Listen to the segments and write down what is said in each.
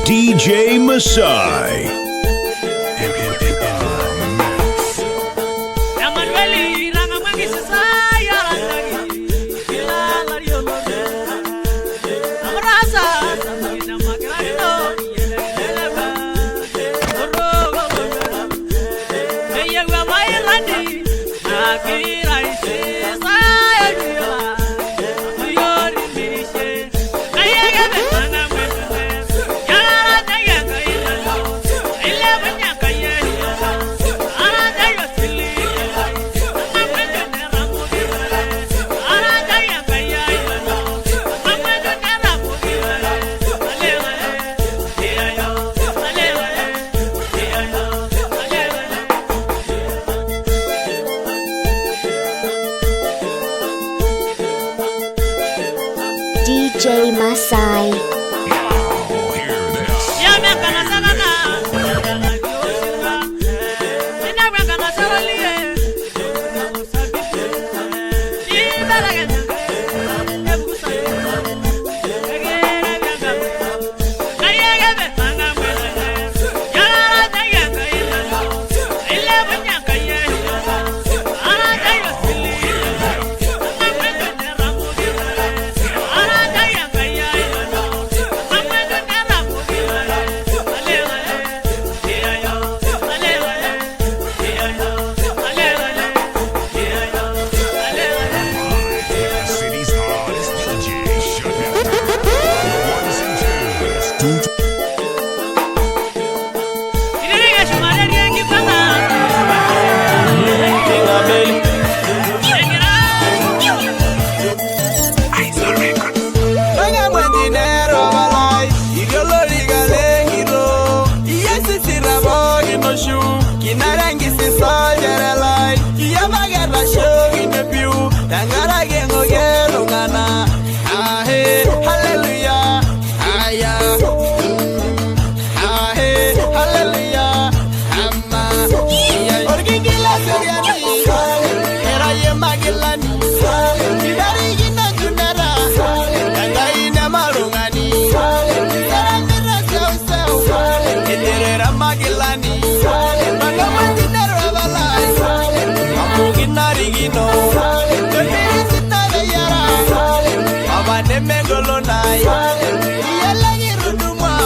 Deejay Maasai. Deejay Maasai.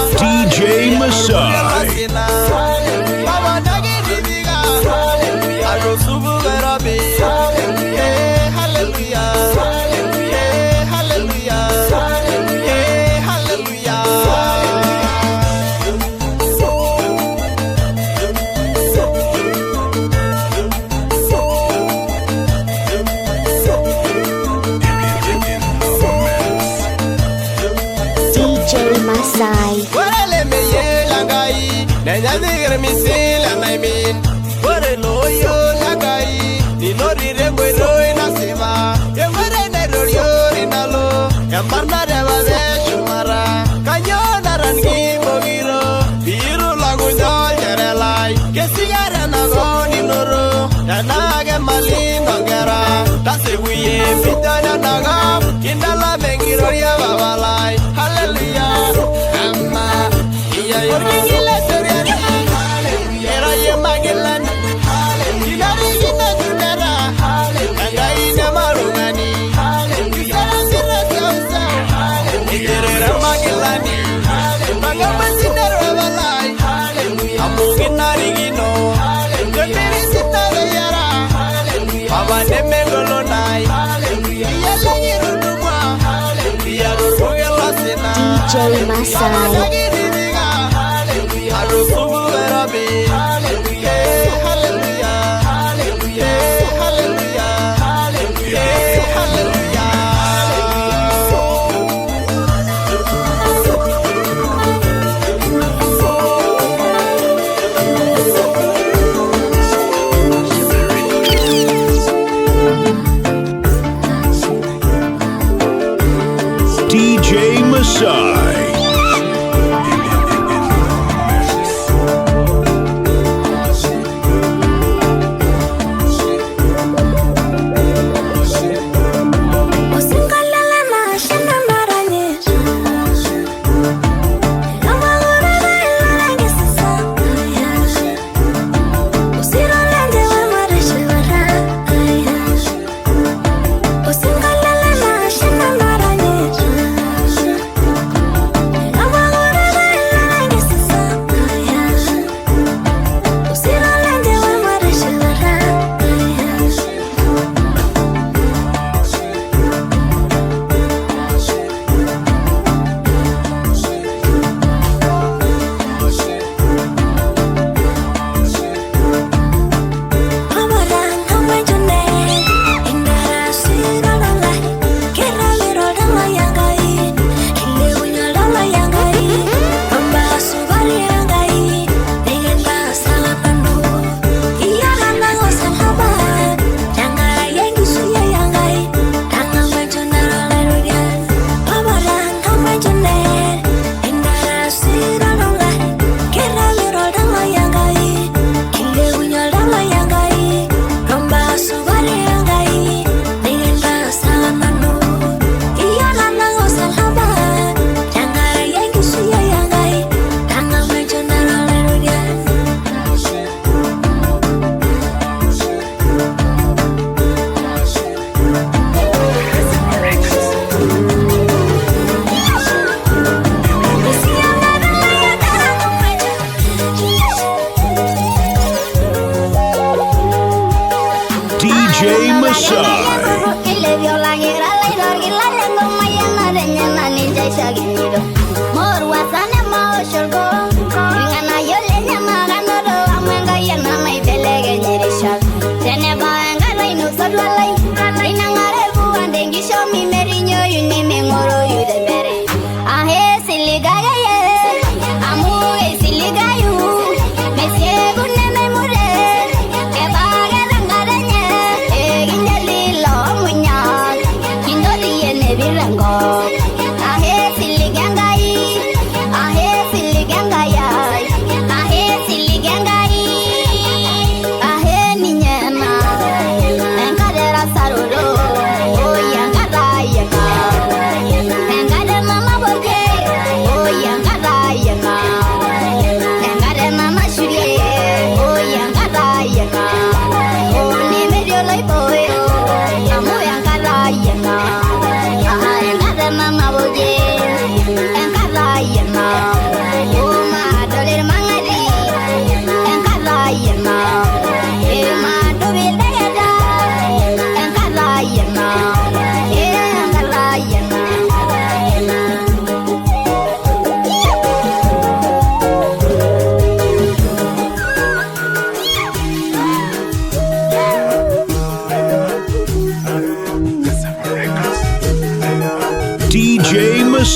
Deejay Maasai. Deejay Maasai. Deejay Maasai. Deejay Maasai. Usingalala na shina maranyesha. Lama gura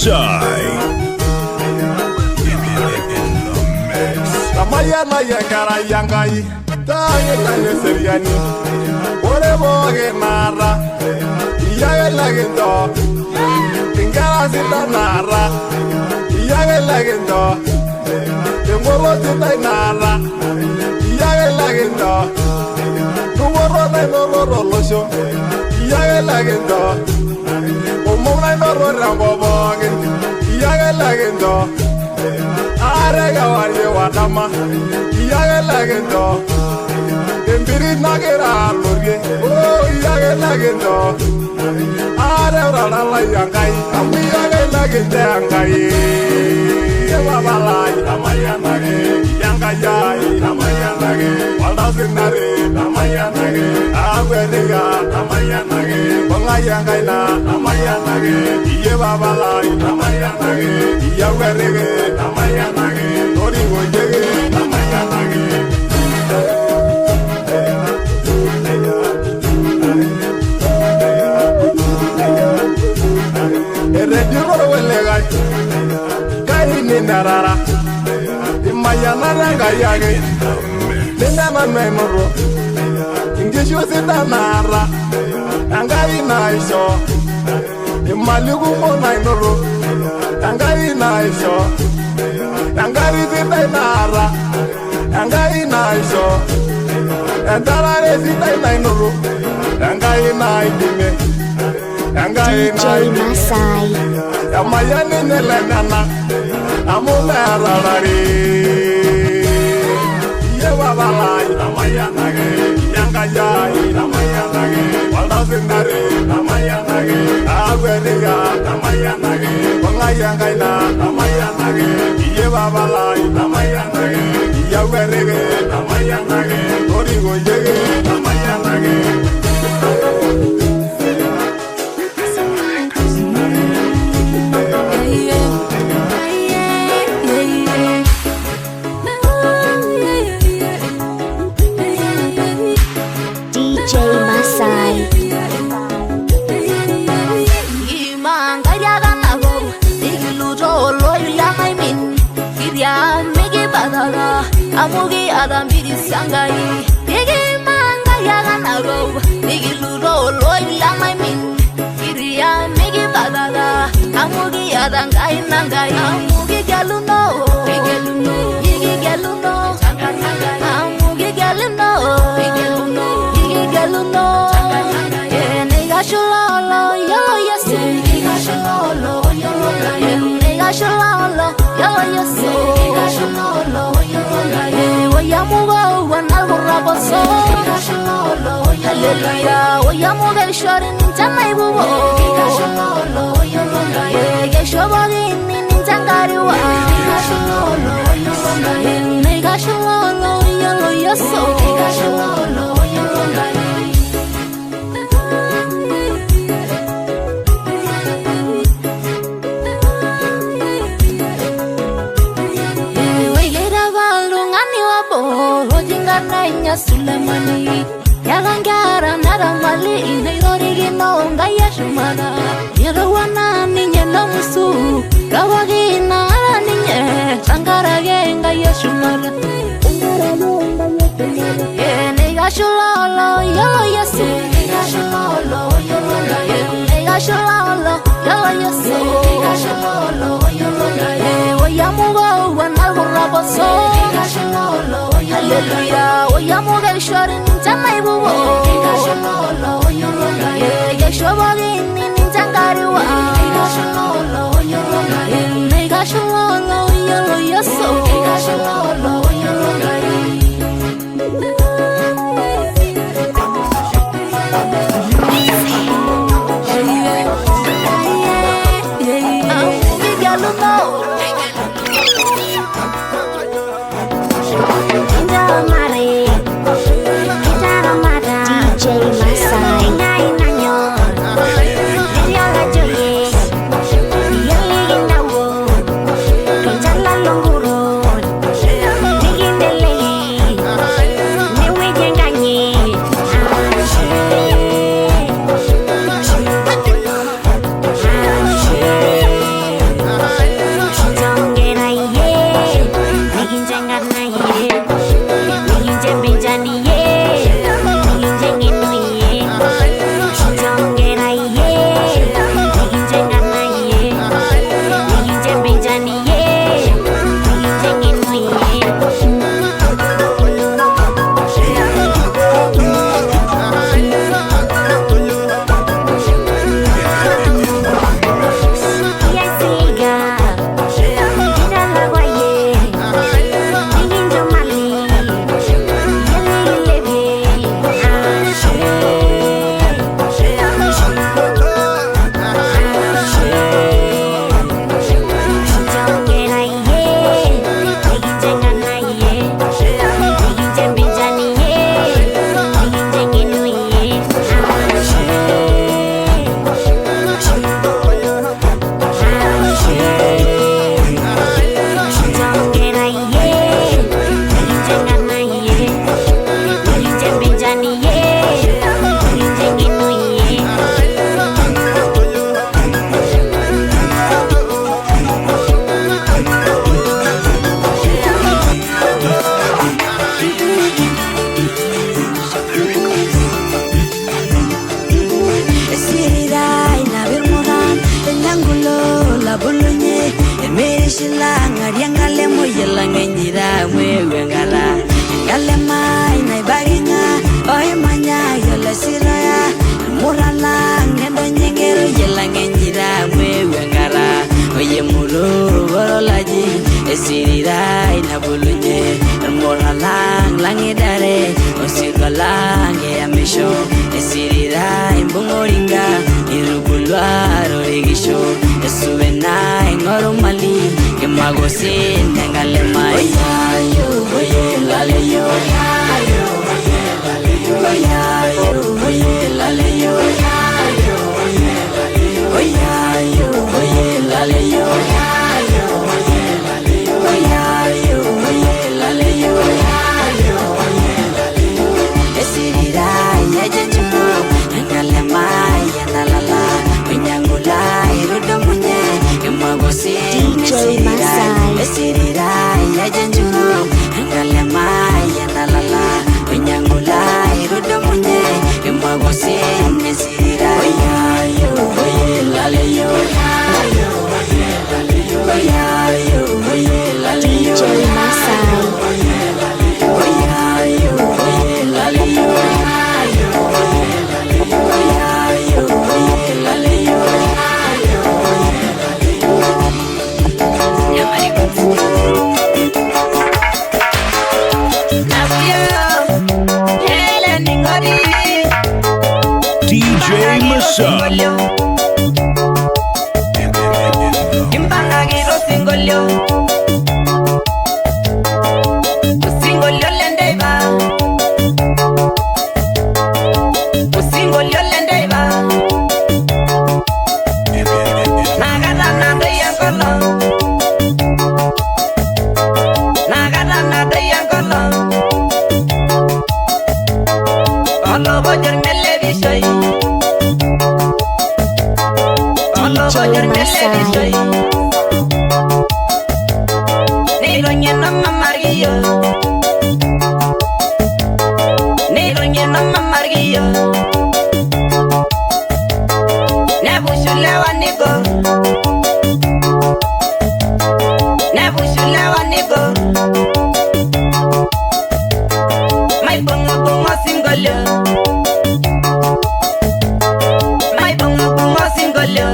Maasai. Tamaya na yangara yangai, taye taye seriani. Ore boge nara, iyaga lagendo. Tingala sita nara, iyaga lagendo. Tengolo sita nara, iyaga lagendo. Tumoro na noro losho, iyaga lagendo. Omona noro rango boge, iyaga lagendo. Arega wari wadama, iyaga lagendo. Tembiri nagera lorie, oh iyaga lagendo. Arega la yangai, amiyaga lagendo yangai. Babalai, amaya nage, yangai, amaya nage. Waldasinare, amaya nage. Agweriga, amaya nage. Bonga yangai na, amaya nage. Iye babalai, amaya nage. Iyagweriga, amaya nage. Tori wojege, amaya nage. Erediro welegai. Narara, imaya naranga yage, nena memoro, ingesho sita nara, angai naisho, imaligu mona inoro, angai naisho, angai sita nara, angai naisho, antarare sita inoro, angai naidime, angai Deejay Maasai. amaya nenelana. Amumerari, Yewabalai, Amayanage, Yangayai, Amayanage, Waldazinare, Amayanage, Agweriga, Amayanage, Wangayangaina, Amayanage, Yewabalai, Amayanage, Yaweriga, Amayanage, Torigo Yege, Amayanage. Deejay Maasai. Amugi adam biri sangai, igi manga yaga nago, igi luro loi lamai min, iriya migi badala, amugi adam gai nangai, amugi galuno, igi galuno, amugi galuno, igi galuno, nega shulolo, yo yesu, nega shulolo, nega shulolo, yo yesu, nega shulolo. Oyamugo wanaluraboso, hallelujah. Oyamugo shori ninjama ibuwo, yeshobori ninjangariwa, nega shololo yolo yoso. Nanya Sulemani, Yagangara, Naramali, Nayorigino, Gayashmana, Yerawana, Ninya Namusu, Rawagina, Ninya, Sangara, Gayashmana, Negasholo, Yellow Yasu, Negasholo, Negasholo, Yellow Yasu, Oyamugo, one Algoraboso, hallelujah. Oyamugo shori ninjama ibuwo, yeshobori ninjangariwa, negasholo, yolo yoso. Deejay Maasai. shilanga riangale moyela ngenyira mwewe ngala ngale mai na baringa oi manya yola siraya murala ngendo nyengero yela ngenyira mwewe ngala oye muro gorolaji esirira ina bulunye murala langidare osigalange amisho esirira imbungoringa irubulwa roregisho esuena ingoromali kemagosi ngale mai ayo oye laleyo ayo oye laleyo ayo oye laleyo ayo oye laleyo ayo oye laleyo ayo oye laleyo ayo oye laleyo ayo oye laleyo esirira yajenjumo ngale mai nalala nyangula irudomunye kemagosi Deejay Maasai esirira yajenjumo ngale mai nalala nyangula irudomunye kemagosi esirira ayo oye laleyo ayo oye laleyo ayo oye laleyo Deejay Maasai ayo oye laleyo ayo oye laleyo ayo oye laleyo ayo oye laleyo Deejay Maasai. Impangagiro singolyo Singolyo lendeba Singolyo lendeba Nagada nada yankolo Nagada nada yankolo Olo bojer mele bishoy Olo bojer mele bishoy Niroñe no mamarguillo Niroñe no mamarguillo Nebushule wanigo Nebushule wanigo Mai bungo bungo singolyo Mai bungo bungo singolyo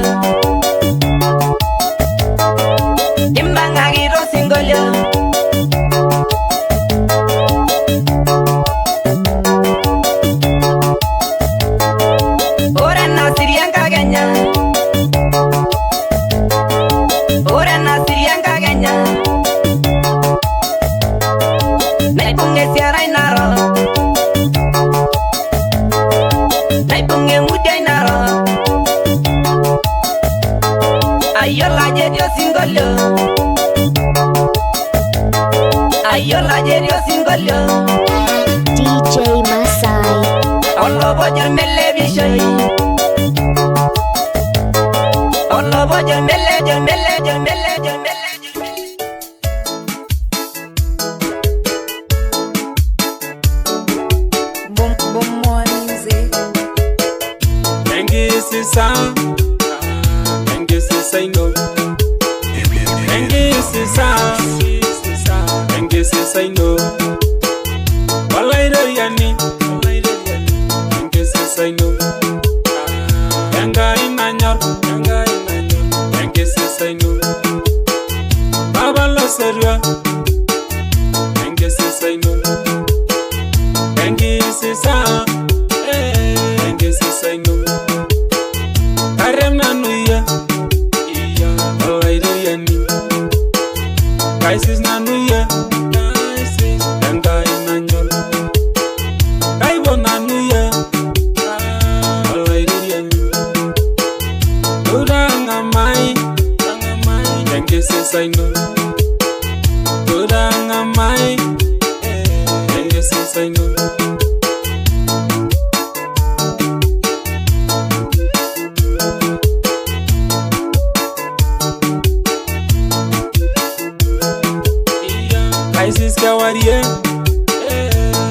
Imbangagiro singolyo Ora na sirianga ganya Ora na sirianga ganya Nai punge siara inaro Nai punge mudia inaro Ayola jerio singolyo Ayola jerio singolyo Deejay Maasai Olo bojer mele bishoy Olo bojer mele mele mele mele Boom boom more music Engisi sa Engisi say no Engisi sa Engisi say no Walairo yani Engisi say no Yanga inanyor Engisi say no Baba lo serio Engisi say no Engisi sa Engisi say no Karem na nuya Iya Walairo yani Kaisis na nuya Yanga inanyor Kaibo na nuya Walairo yani Udanga mai Engisi say no Udanga mai Engisi say no Kaisis kawarie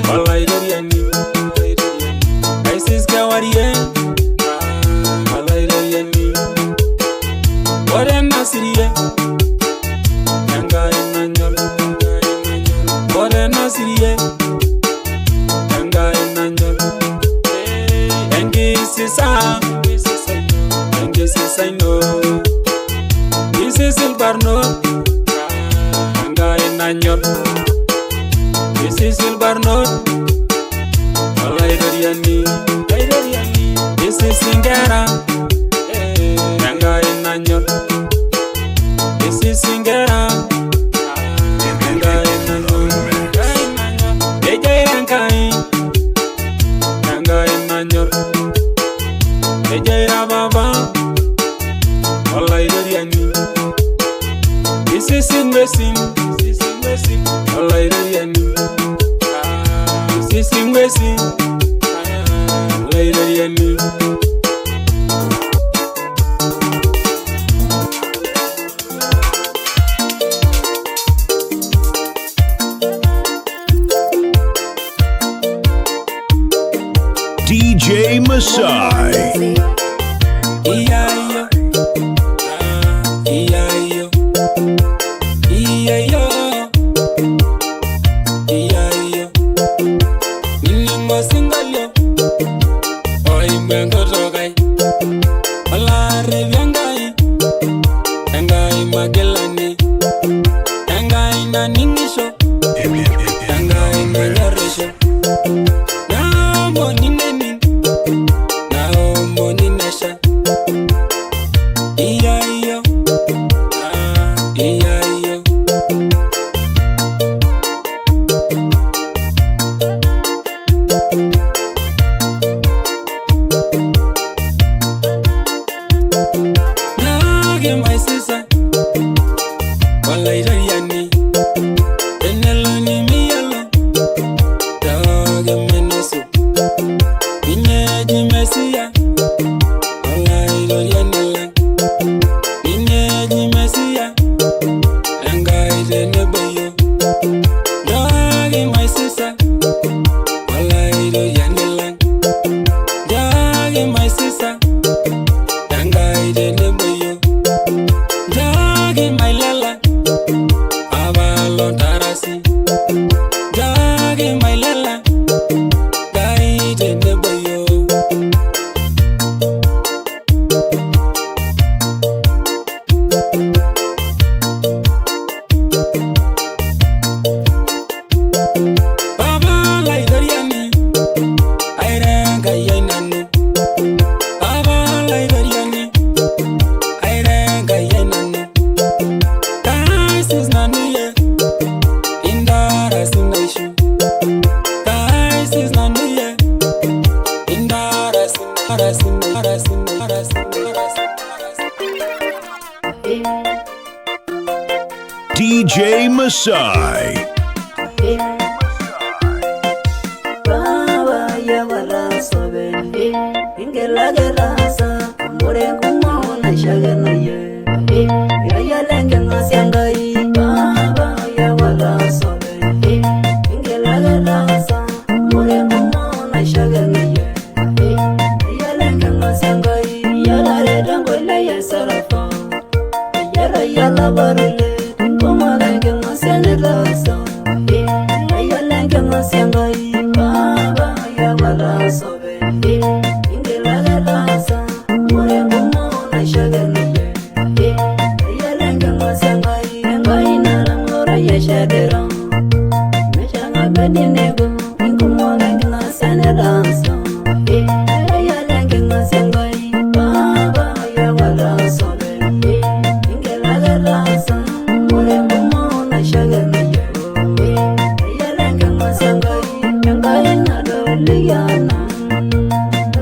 Walairo yani Kaisis kawarie Walairo yani Wore nasiriye nanyor. This is silver note. Olaidariani. This is Singera. Nangai nanyor. This is Singera. Nangai nanyor. Deejay rankai. Nangai nanyor. Deejay rababa. Olaidariani. This is investing. Olaidariani. This is investing. Olaidariani. Deejay Maasai. Iyayo, iyayo, iyayo, iyayo. Nilingo singalyo, oi mwengo togai. Olare vyangai, engai magelani, engai na ningisho, engai na nyoresho. Na monineni, na moninesha. Iyayo, iyayo. Nage my sister, Olaidariani. Enelo ni miyalo, dage menesu. Inyeji mesia, Olaidariani lang. Inyeji mesia, engai zenebayo. Dage my sister, Olaidariani lang. Dage my sister, engai zenebayo. Dage my lala, abalo darasi. Dage my lala, gai zenebayo. Baba Olaidariani, airenga yenanu. Baba Olaidariani, airenga yenanu. Guys is nanuye, indara sinaishu. Guys is nanuye, indara sinaishu. Deejay Maasai. Baba ya wala sobe, ingela gerasa, more kumona shagana ye. Ya lenga ngasiangai, baba ya wala sobe, ingela gerasa, more kumona shagana ye. Ya lenga ngasiangai, ya lare dangola ya sarafa, ya la barule, kuma lenga ngasianelasa. Ya lenga ngasiangai, baba ya wala sobe, ingela gerasa, more kumona shagana ye. Ya lenga ngasiangai, engai narangora ya shadera. Meshanga bedinego, inguma lenga ngasianelasa. Ya lenga ngasiangai, baba ya wala sobe, ingela gerasa, more kumona shagana ye. Ya lenga ngasiangai, engai nadoligana.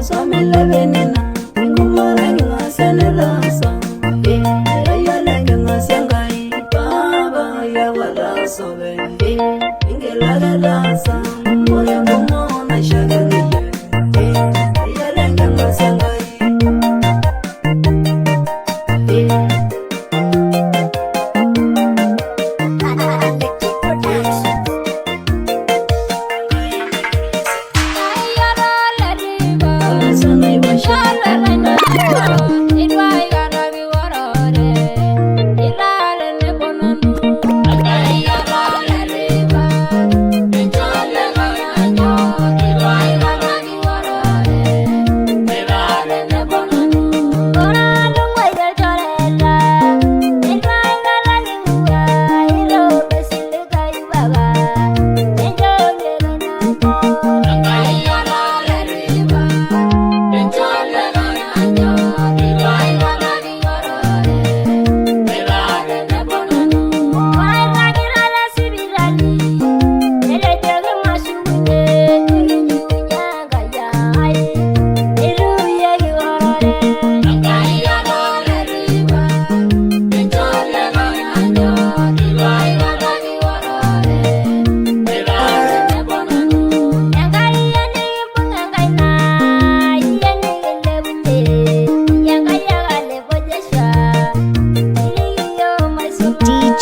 Somila venena, inguma lenga ngasianelasa. Ya lenga ngasiangai, baba ya wala sobe, ingela gerasa, more kumona shagana ye. Ya lenga ngasiangai. Ora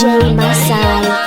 Deejay Maasai.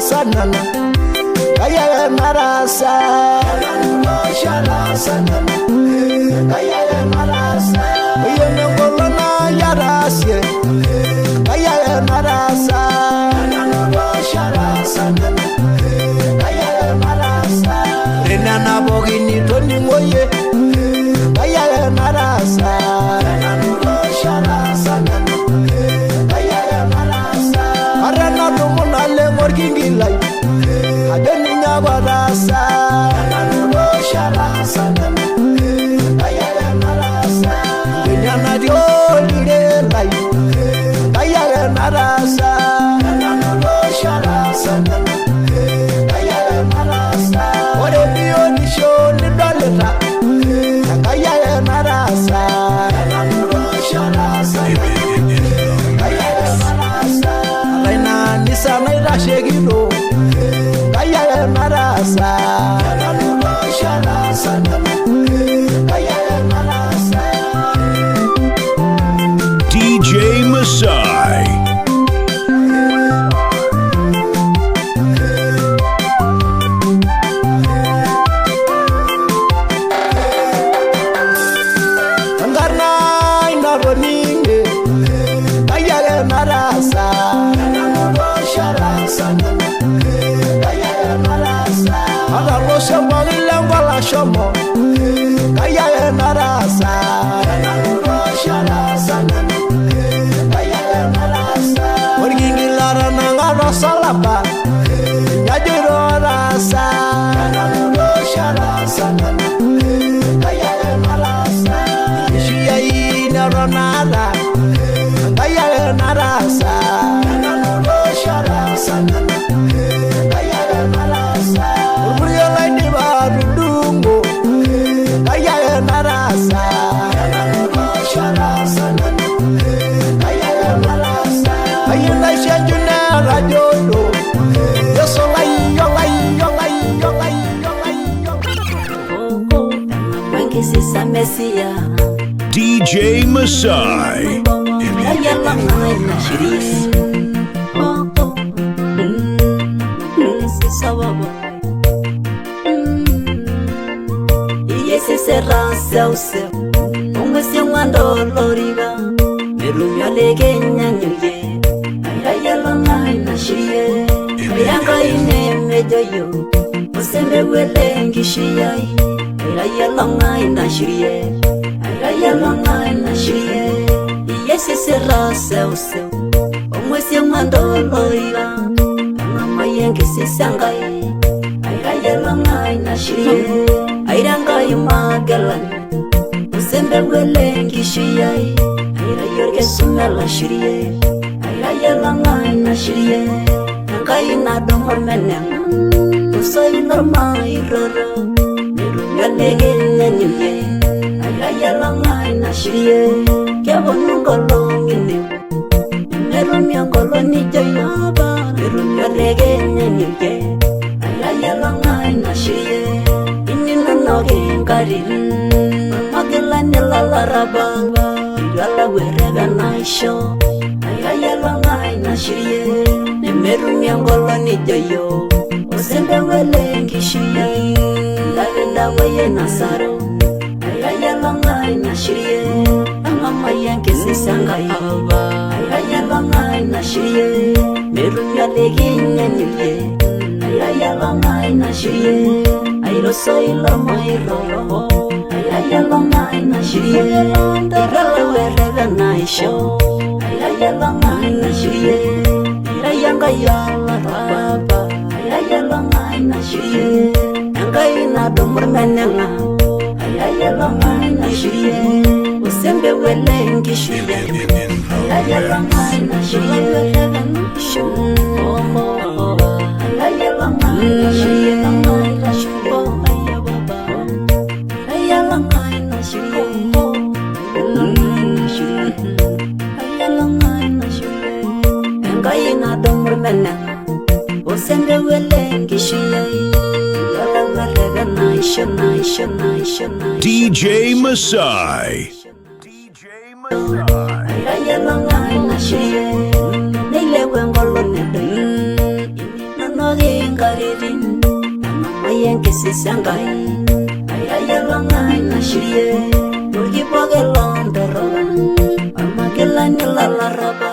Sanana, kaya marasa, sanana, kaya marasa, yena kolana yarasye, kaya marasa, sanana, kaya marasa, renana bogini toni moye, kaya marasa, sanana, kaya marasa, arana tumuna le morgingi lai. Adeninya barasa, nanulo sharasa, kaya marasa. Dunyana dioli delai, kaya marasa, nanulo sharasa, kaya marasa. Ore dioni shoni daleta, kaya marasa, nanulo sharasa, kaya marasa. Reina nisa naira shegino. Kaya marasa, nanulo sharasa, kaya marasa. Deejay Maasai. Angarna inaroninge, kaya marasa, nanulo sharasa. Agaro shomo ilangwala shomo, kaya marasa, nanulo sharasa, kaya marasa. Orgingi lara nangaro salapa, nyajiro rasa, nanulo sharasa, kaya marasa. Ishia inaronara, kaya marasa, nanulo sharasa, kaya marasa. Dungo, kaya marasa, nanulo sharasa, kaya marasa. Kaya na shanjuna rajono, yoso lai, yolai, yolai, yolai, yolai, yolai. Mangisi sa Mesia, Deejay Maasai. kaya langai na shiris. Si sababa. Se será seu Onga se wando loriga Merumya lege nyanyuye Ayaya langai na shiye Ayanga ine mejoyo Osembe welengi shiyai Ayaya langai na shiye Ayaya langai na shiye Se será seu Onga se wando loriga Angama yengi se sangai Ayaya langai na shiye Airanga yumagalan Usembe welengi shiyai Aira yorge sumela shiriye Aira yalangai na shiriye Nangai na domor meneng Usai norma iroro Nerumya lege nanyuye Aira yalangai na shiriye Kiabo nungolong ine Nerumya koloni jayaba Nerumya lege nanyuye Aira yalangai na shiriye Noge karin Magela nila laraba Igala werega naisho Ayaya langai na shiriye Nemeru miangolo ni joyo Osembe welengi shiye Lavenda weye nasaro Ayaya langai na shiriye Angama yanke sisangai Ayaya langai na shiye Merumya leginya nyuye Ayala ngai na shiye Ayro soila mairo Ayala ngai na shiye Irala werega na isho Ayala ngai na shiye Irayanga yala baba Ayala ngai na shiye Ngai na domur menenga Ayala ngai na shiye Usembe welengi shiye Ayala ngai na shiye Ayala ngai na shiye Ngai na shiye Ayala ngai na shiye Ayala ngai na shiye Ngai na domur menenga Usembe welengi shiye DJ Maasai. Ayala ngai na shiye Nile wengolo nede Nanogi ngaririn Namayengi sisangai Ayala ngai na shiye Nurgi poge londoro Almakila nila laraba